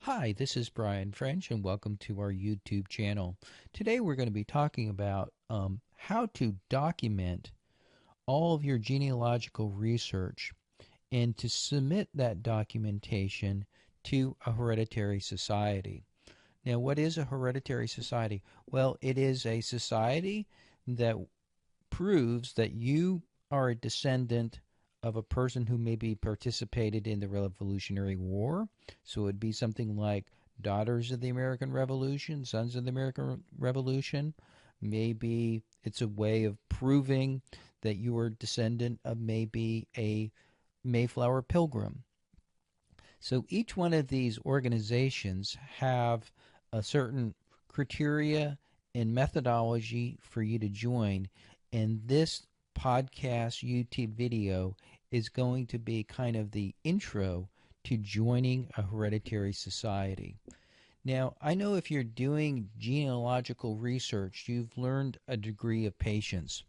Hi, this is Brian French, and welcome to our YouTube channel. Today we're going to be talking about how to document all of your genealogical research and to submit that documentation to a hereditary society. Now, what is a hereditary society? Well, it is a society that proves that you are a descendant of a person who maybe participated in the Revolutionary War. So it would be something like Daughters of the American Revolution, Sons of the American Revolution. Maybe it's a way of proving that you are a descendant of maybe a Mayflower pilgrim. So each one of these organizations have a certain criteria and methodology for you to join, and this podcast YouTube video is going to be kind of the intro to joining a hereditary society. Now, I know if you're doing genealogical research, you've learned a degree of patience,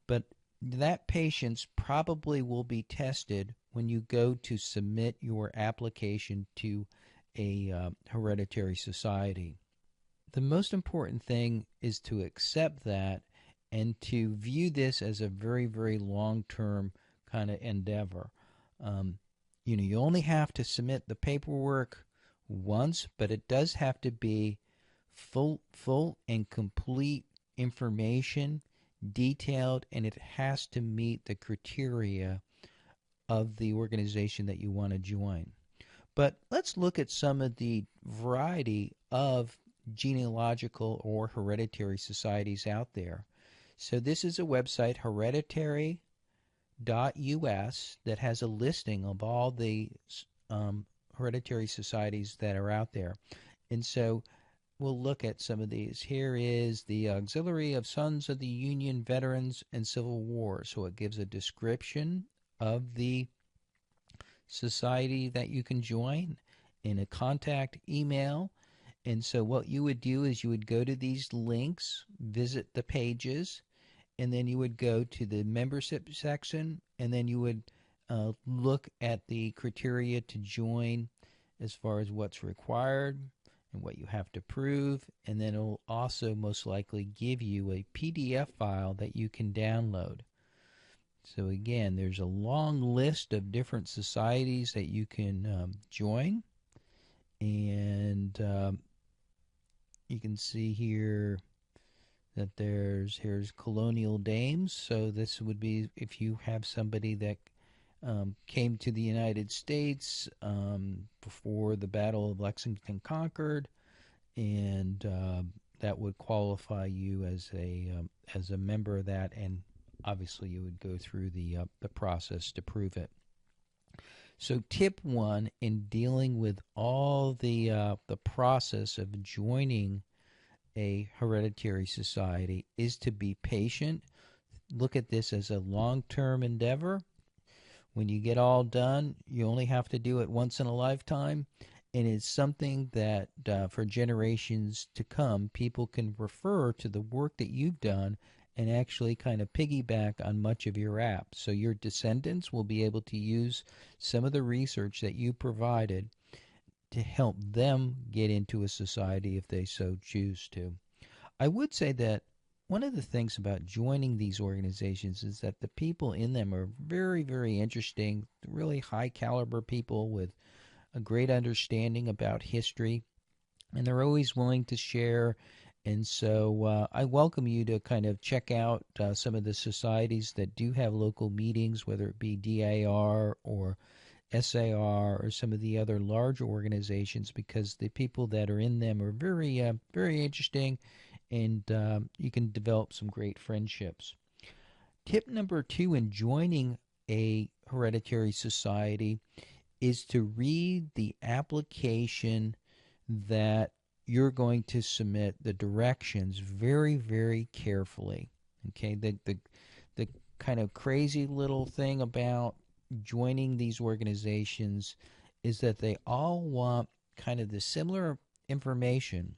but that patience probably will be tested when you go to submit your application to a hereditary society. The most important thing is to accept that and to view this as a very, very long-term kind of endeavor. You only have to submit the paperwork once, but it does have to be full and complete information, detailed, and it has to meet the criteria of the organization that you want to join. But let's look at some of the variety of genealogical or hereditary societies out there. So this is a website, hereditary.us, that has a listing of all the hereditary societies that are out there. And so we'll look at some of these. Here is the Auxiliary of Sons of the Union Veterans and Civil War. So it gives a description of the society that you can join in a contact email. And so what you would do is you would go to these links, visit the pages, and then you would go to the membership section, and then you would look at the criteria to join as far as what's required and what you have to prove, and then it'll also most likely give you a PDF file that you can download. So again, there's a long list of different societies that you can join, and you can see here that here's colonial dames. So this would be if you have somebody that came to the United States before the Battle of Lexington Concord, and that would qualify you as a member of that, and obviously you would go through the process to prove it. So tip one in dealing with all the process of joining a hereditary society is to be patient. Look at this as a long-term endeavor. When you get all done, you only have to do it once in a lifetime, and it's something that for generations to come, people can refer to the work that you've done and actually kind of piggyback on much of your app. So your descendants will be able to use some of the research that you provided to help them get into a society if they so choose to. I would say that one of the things about joining these organizations is that the people in them are very, very interesting, really high caliber people with a great understanding about history, and they're always willing to share. And so I welcome you to kind of check out some of the societies that do have local meetings, whether it be DAR or SAR or some of the other larger organizations, because the people that are in them are very, very interesting, and you can develop some great friendships. Tip number 2 in joining a hereditary society is to read the application that you're going to submit, the directions, very, very carefully. Okay, the kind of crazy little thing about joining these organizations is that they all want kind of the similar information,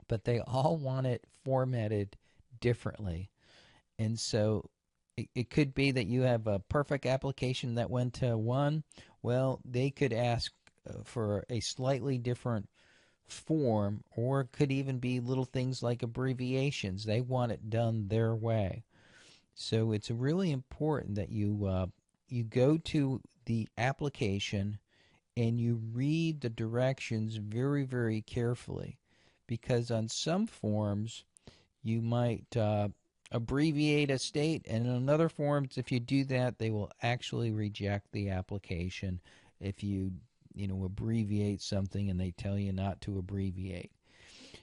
but they all want it formatted differently. And so it could be that you have a perfect application that went to one. Well, they could ask for a slightly different form, or it could even be little things like abbreviations. They want it done their way. So it's really important that you go to the application and you read the directions very, very carefully, because on some forms you might abbreviate a state, and in another forms, if you do that, they will actually reject the application if you abbreviate something and they tell you not to abbreviate.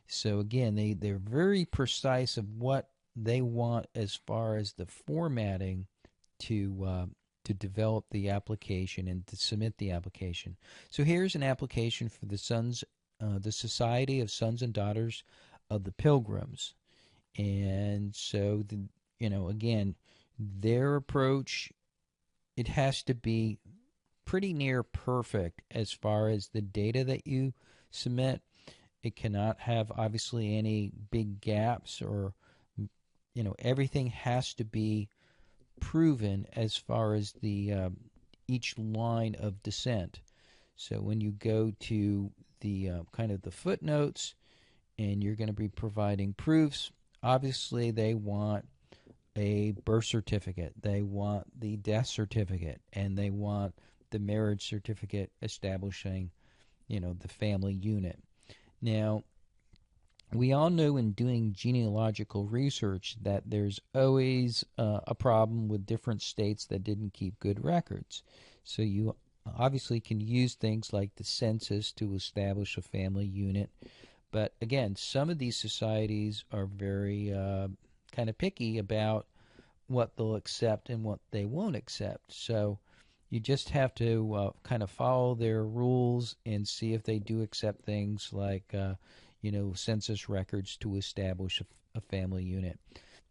So again, they're very precise of what they want as far as the formatting to develop the application and to submit the application. So here's an application for the Society of Sons and Daughters of the Pilgrims. And so again, their approach, it has to be pretty near perfect as far as the data that you submit. It cannot have obviously any big gaps, or everything has to be proven as far as the each line of descent. So when you go to the kind of the footnotes and you're going to be providing proofs, obviously they want a birth certificate, they want the death certificate, and they want the marriage certificate establishing the family unit. Now, we all know in doing genealogical research that there's always a problem with different states that didn't keep good records. So you obviously can use things like the census to establish a family unit. But again, some of these societies are very kind of picky about what they'll accept and what they won't accept. So you just have to kind of follow their rules and see if they do accept things like census records to establish a family unit.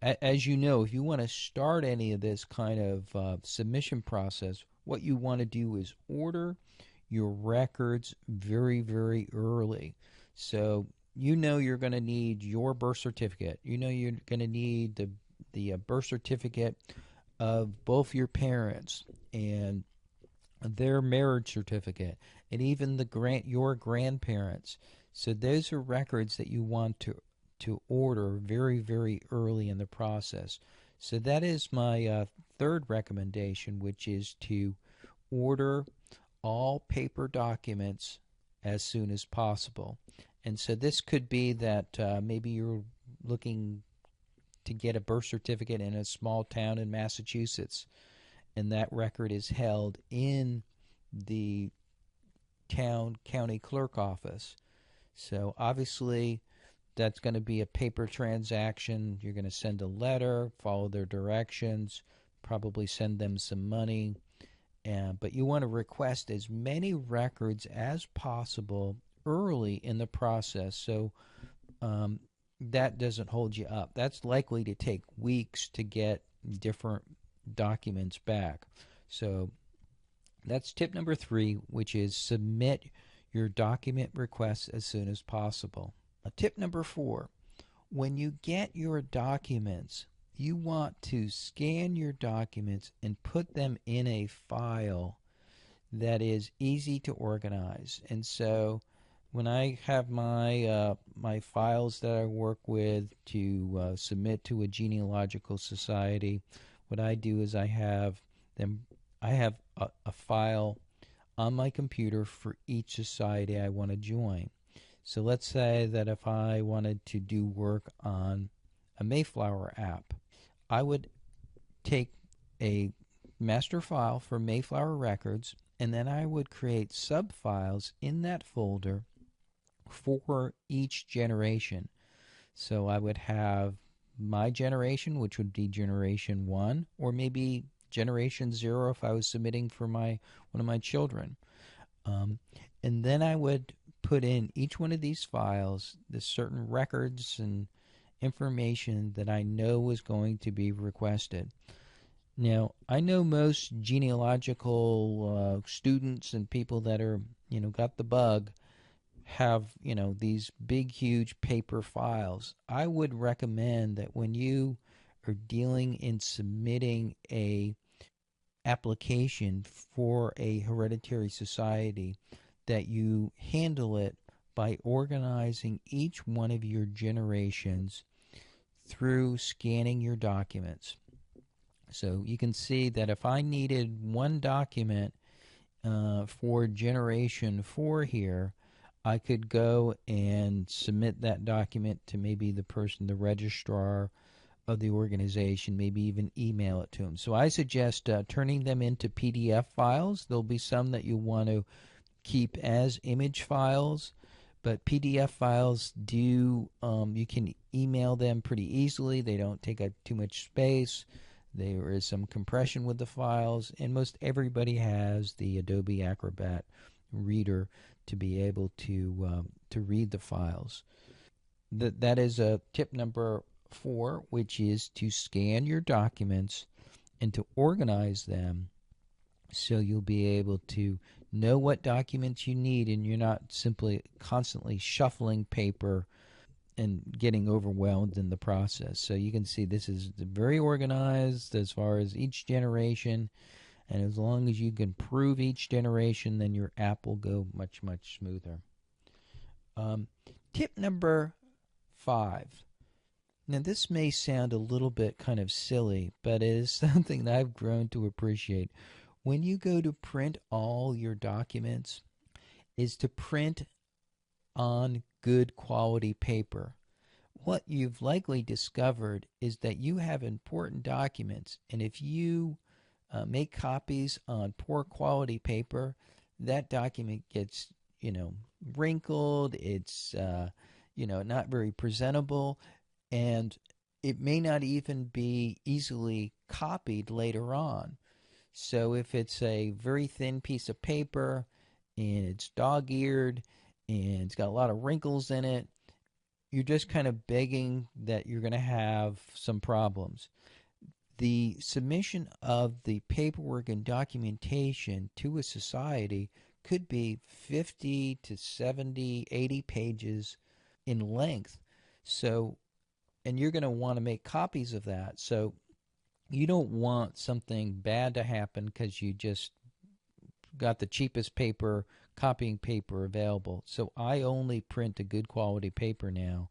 As you know, if you want to start any of this kind of submission process, what you want to do is order your records very, very early. So you're going to need your birth certificate. You're going to need the birth certificate of both your parents and their marriage certificate, and even your grandparents. So those are records that you want to order very, very early in the process. So that is my third recommendation, which is to order all paper documents as soon as possible. And so this could be that maybe you're looking to get a birth certificate in a small town in Massachusetts, and that record is held in the county clerk office. So obviously that's going to be a paper transaction. You're going to send a letter, follow their directions, probably send them some money, but you want to request as many records as possible early in the process, so that doesn't hold you up. That's likely to take weeks to get different documents back. So that's tip number 3, which is submit your document requests as soon as possible. Tip number 4, when you get your documents, you want to scan your documents and put them in a file that is easy to organize. And so when I have my files that I work with to submit to a genealogical society, what I do is I have a file on my computer for each society I want to join. So let's say that if I wanted to do work on a Mayflower app, I would take a master file for Mayflower records, and then I would create subfiles in that folder for each generation. So I would have my generation, which would be generation 1, or maybe generation 0 if I was submitting for one of my children. And then I would put in each one of these files the certain records and information that I know was going to be requested. Now, I know most genealogical students and people that are, got the bug have, these big, huge paper files. I would recommend that when you are dealing in submitting a application for a hereditary society, that you handle it by organizing each one of your generations through scanning your documents. So you can see that if I needed one document for generation 4 here, I could go and submit that document to maybe the person, the registrar of the organization, maybe even email it to them. So I suggest turning them into PDF files. There'll be some that you want to keep as image files, but PDF files do, you can email them pretty easily. They don't take up too much space. There is some compression with the files, and most everybody has the Adobe Acrobat Reader to be able to read the files. That is tip number 4, which is to scan your documents and to organize them so you'll be able to know what documents you need, and you're not simply constantly shuffling paper and getting overwhelmed in the process. So you can see this is very organized as far as each generation, and as long as you can prove each generation, then your app will go much, much smoother. Tip number 5. Now this may sound a little bit kind of silly, but it is something that I've grown to appreciate. When you go to print all your documents, is to print on good quality paper. What you've likely discovered is that you have important documents, and if you make copies on poor quality paper, that document gets, wrinkled, it's, not very presentable, and it may not even be easily copied later on. So if it's a very thin piece of paper and it's dog-eared and it's got a lot of wrinkles in it, you're just kind of begging that you're going to have some problems. The submission of the paperwork and documentation to a society could be 50 to 70, 80 pages in length. So, and you're going to want to make copies of that. So you don't want something bad to happen because you just got the cheapest paper, copying paper available. So I only print a good quality paper now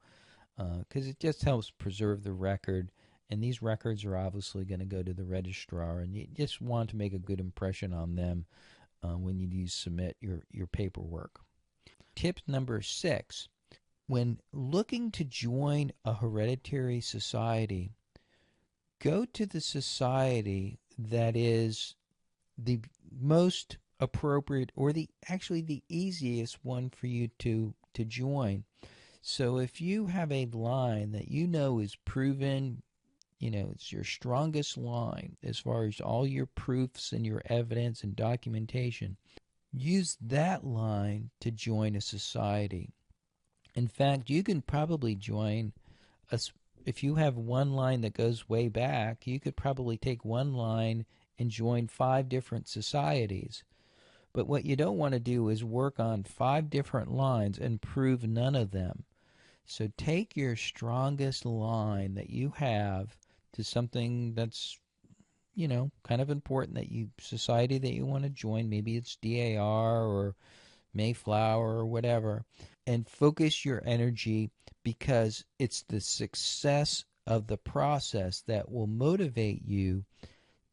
because it just helps preserve the record. And these records are obviously going to go to the registrar, and you just want to make a good impression on them when you do submit your paperwork. Tip number 6. When looking to join a hereditary society, go to the society that is the most appropriate, or actually the easiest one for you to join. So if you have a line that you know is proven, it's your strongest line as far as all your proofs and your evidence and documentation, use that line to join a society. In fact, you can probably join if you have one line that goes way back, you could probably take one line and join 5 different societies. But what you don't want to do is work on 5 different lines and prove none of them. So take your strongest line that you have to something that's, kind of important, society that you want to join. Maybe it's DAR or Mayflower or whatever, and focus your energy, because it's the success of the process that will motivate you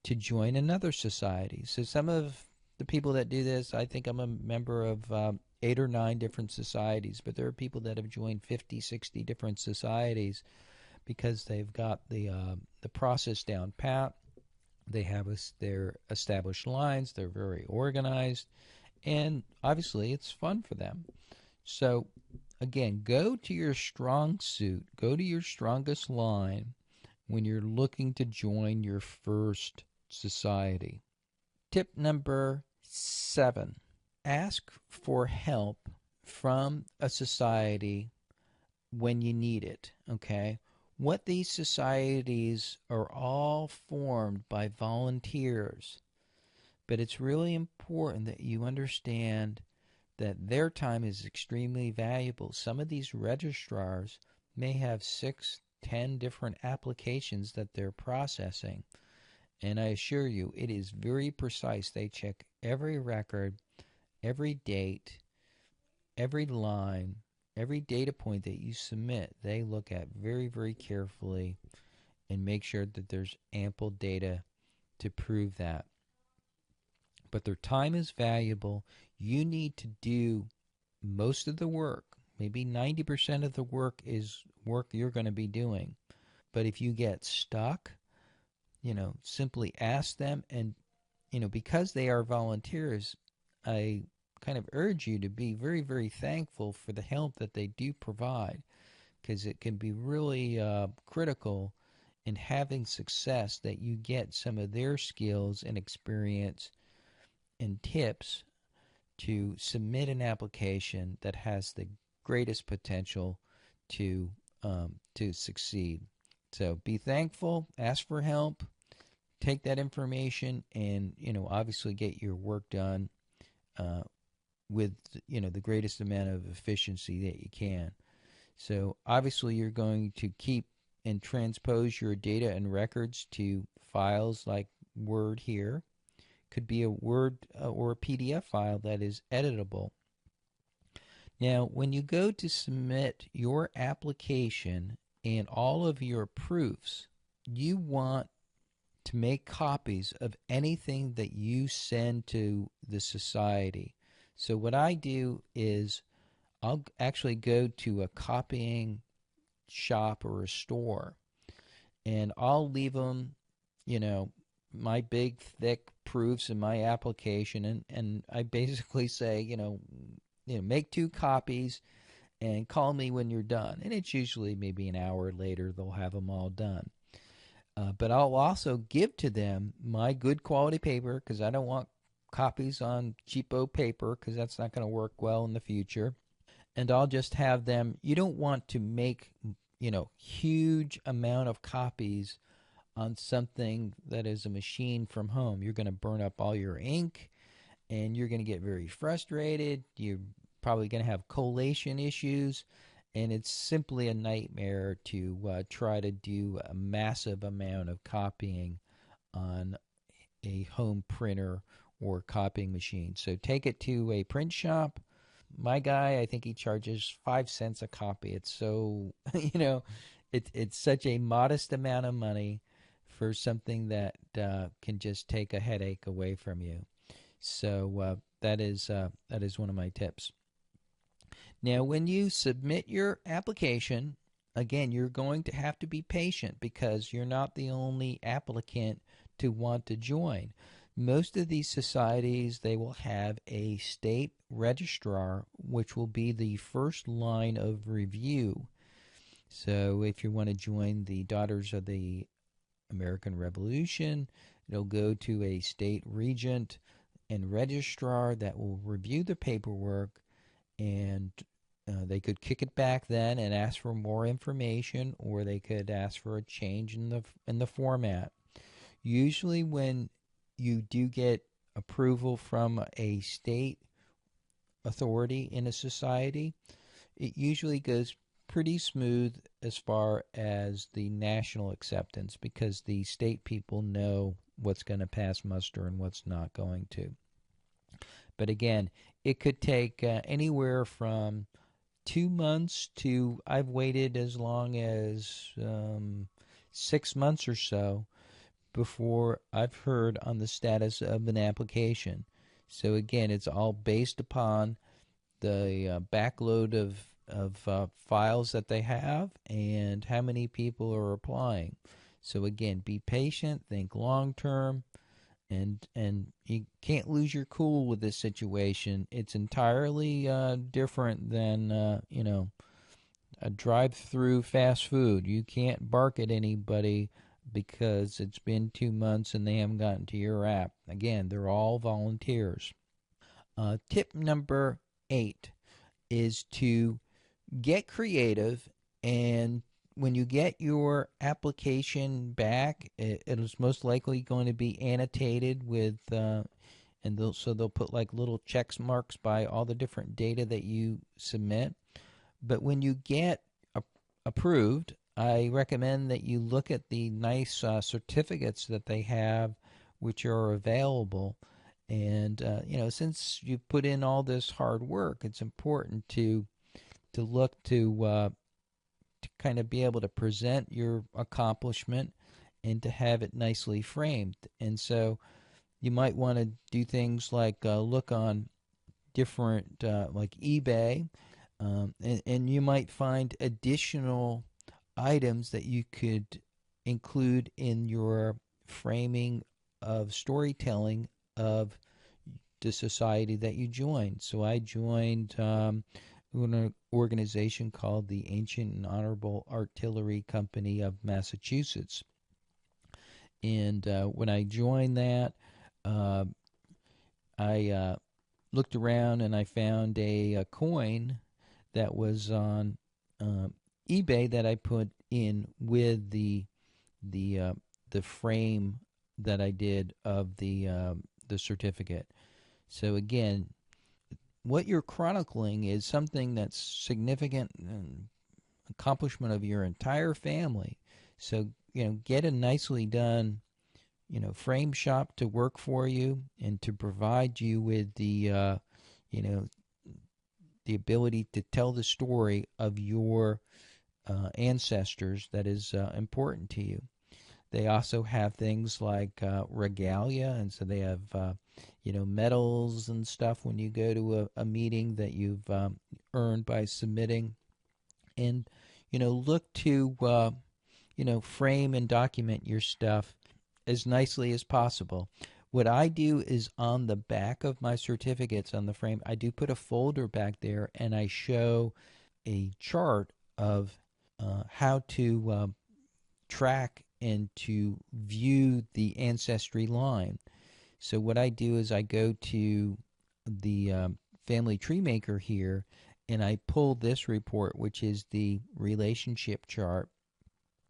to join another society. So some of the people that do this, I think I'm a member of 8 or 9 different societies, but there are people that have joined 50, 60 different societies because they've got the process down pat. They have their established lines. They're very organized, and obviously it's fun for them. So again, go to your strong suit, go to your strongest line when you're looking to join your first society. Tip number 7, ask for help from a society when you need it, okay? What these societies are all formed by volunteers, but it's really important that you understand that their time is extremely valuable. Some of these registrars may have 6, 10 different applications that they're processing. And I assure you, it is very precise. They check every record, every date, every line, every data point that you submit, they look at very, very carefully and make sure that there's ample data to prove that. But their time is valuable. You need to do most of the work. Maybe 90% of the work is work you're going to be doing. But if you get stuck, simply ask them. And, because they are volunteers, I kind of urge you to be very, very thankful for the help that they do provide, because it can be really critical in having success that you get some of their skills and experience and tips to submit an application that has the greatest potential to succeed. So be thankful, ask for help, take that information, and obviously get your work done with the greatest amount of efficiency that you can. So obviously you're going to keep and transpose your data and records to files like Word here. Could be a Word or a PDF file that is editable. Now, when you go to submit your application and all of your proofs, you want to make copies of anything that you send to the society. So what I do is I'll actually go to a copying shop or a store, and I'll leave them, my big thick proofs in my application, and I basically say, make 2 copies and call me when you're done. And it's usually maybe an hour later they'll have them all done. But I'll also give to them my good quality paper, because I don't want copies on cheapo paper, because that's not going to work well in the future. And I'll just have them, you don't want to make, huge amount of copies on something that is a machine from home. You're going to burn up all your ink, and you're going to get very frustrated. You're probably going to have collation issues, and it's simply a nightmare to try to do a massive amount of copying on a home printer or copying machine. So take it to a print shop. My guy, I think he charges 5 cents a copy. It's so, it's such a modest amount of money for something that can just take a headache away from you. So that is one of my tips. Now, when you submit your application, again, you're going to have to be patient, because you're not the only applicant to want to join. Most of these societies, they will have a state registrar, which will be the first line of review. So if you want to join the Daughters of the American Revolution, it'll go to a state regent and registrar that will review the paperwork, and they could kick it back then and ask for more information, or they could ask for a change in the format. Usually when you do get approval from a state authority in a society, it usually goes pretty smooth as far as the national acceptance, because the state people know what's going to pass muster and what's not going to. But again, it could take anywhere from 2 months to, I've waited as long as 6 months or so before I've heard on the status of an application. So again, it's all based upon the backload of files that they have and how many people are applying. So again, be patient, think long term, and you can't lose your cool with this situation. It's entirely different than a drive-through fast food. You can't bark at anybody because it's been 2 months and they haven't gotten to your app. Again, they're all volunteers. Tip number 8 is to get creative, and when you get your application back, it is most likely going to be annotated with, so they'll put like little check marks by all the different data that you submit. But when you get approved, I recommend that you look at the nice certificates that they have, which are available, And since you put in all this hard work, it's important to look to kind of be able to present your accomplishment and to have it nicely framed. And so you might want to do things like look on different like eBay, and you might find additional items that you could include in your framing of storytelling of the society that you joined. So I joined an organization called the Ancient and Honorable Artillery Company of Massachusetts. And when I joined that, I looked around and I found a coin that was on eBay that I put in with the frame that I did of the certificate. So again, what you're chronicling is something that's significant accomplishment of your entire family. So get a nicely done frame shop to work for you and to provide you with the the ability to tell the story of your ancestors that is important to you. They also have things like regalia, and so they have medals and stuff when you go to a meeting that you've earned by submitting. And look to frame and document your stuff as nicely as possible. What I do is on the back of my certificates on the frame, I do put a folder back there, and I show a chart of how to track and to view the ancestry line. So what I do is I go to the family tree maker here, and I pull this report, which is the relationship chart.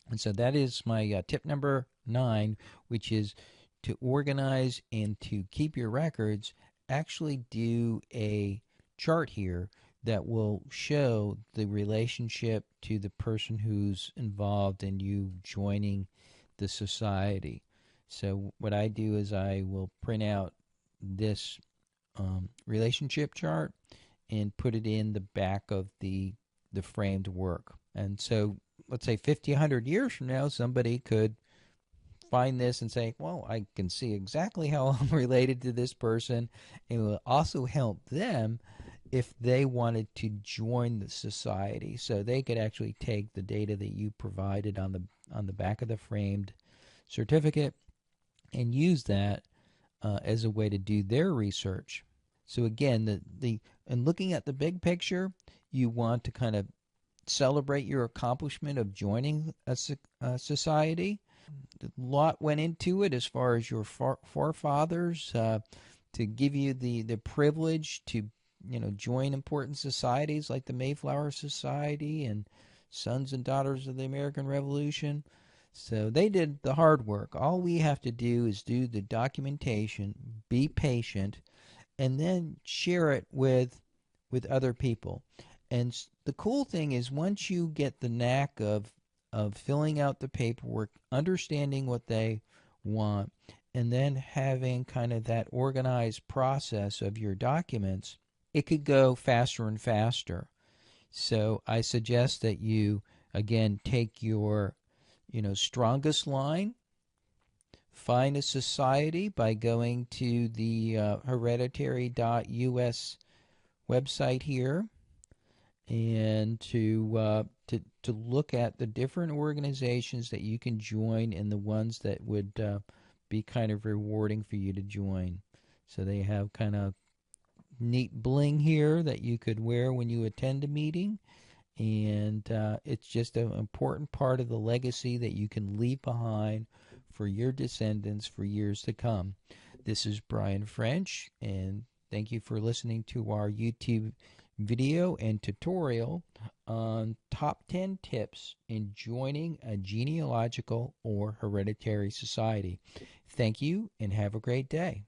And so that is my tip number 9, which is to organize and to keep your records. Actually do a chart here that will show the relationship to the person who's involved in you joining the society. So what I do is I will print out this relationship chart and put it in the back of the framed work. And so let's say 50, 100 years from now, somebody could find this and say, well, I can see exactly how I'm related to this person. It will also help them if they wanted to join the society. So they could actually take the data that you provided on the back of the framed certificate and use that as a way to do their research. So again, and looking at the big picture, you want to kind of celebrate your accomplishment of joining a society. A lot went into it as far as your forefathers to give you the privilege to join important societies like the Mayflower Society and Sons and Daughters of the American Revolution. So they did the hard work. All we have to do is do the documentation, be patient, and then share it with other people. And the cool thing is once you get the knack of filling out the paperwork, understanding what they want, and then having kind of that organized process of your documents, it could go faster and faster. So I suggest that you, again, take your strongest line, find a society by going to the hereditary.us website here, and to look at the different organizations that you can join and the ones that would be kind of rewarding for you to join. So they have kind of neat bling here that you could wear when you attend a meeting, and it's just an important part of the legacy that you can leave behind for your descendants for years to come. This is Brian French, and thank you for listening to our YouTube video and tutorial on top 10 tips in joining a genealogical or hereditary society. Thank you and have a great day.